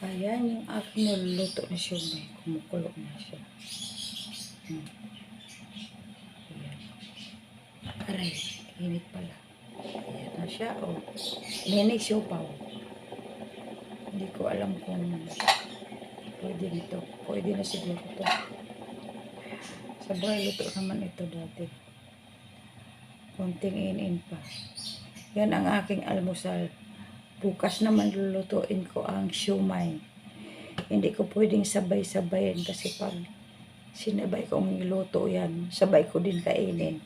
Ayan, yung aking niluluto na siomai. Kumukulo na siya. Ayan. Aray, init pala. Ayan na siya, oh. Mini siopaw. Hindi ko alam kung pwede nito. Pwede na siguro ito. Sabay, luto naman ito dati. Konting in pa. Yan ang aking almusal. Bukas naman lulutuin ko ang siomai. Hindi ko pwedeng sabay-sabayan kasi pag sinabay kong niluto yan, sabay ko din kainin.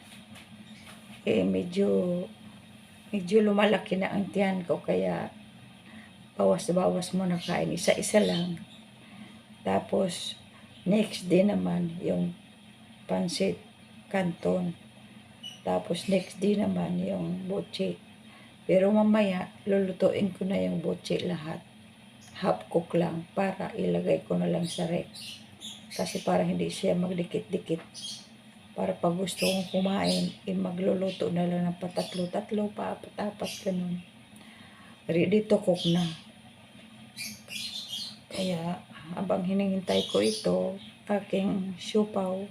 Medyo lumalaki na ang tiyan ko, kaya bawas-bawas mo na kain. Isa-isa lang. Tapos, next day naman, yung pansit canton. Tapos, next day naman, yung boche. Pero mamaya, lulutuin ko na yung boche lahat. Half cook lang para ilagay ko na lang sa ref. Kasi para hindi siya magdikit-dikit. Para pag gusto kong kumain, magluluto na lang ng patatlo-tatlo, paapat-apat, ganun. Ready to cook na. Kaya, habang hinihintay ko ito, aking siopaw,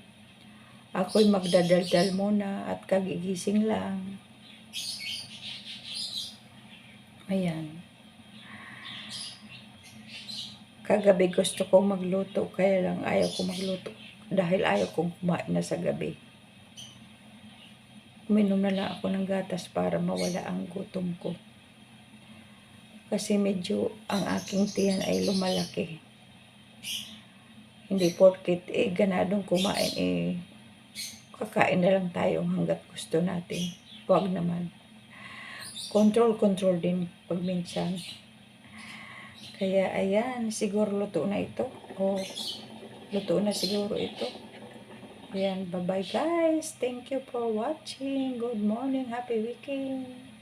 ako'y magdadaldal muna at kagigising lang. Ayan. Kagabi gusto kong magluto, kaya lang ayaw ko magluto. Dahil ayaw kong kumain na sa gabi. Uminom na lang ako ng gatas para mawala ang gutom ko. Kasi medyo ang aking tiyan ay lumalaki. Hindi porket ganadong kumain, kakain na lang tayo hanggat gusto natin. Huwag naman. Control din pag minsan. Kaya ayan, siguro luto na ito. Luto na siguro ito. Ayan, bye-bye guys. Thank you for watching. Good morning. Happy weekend.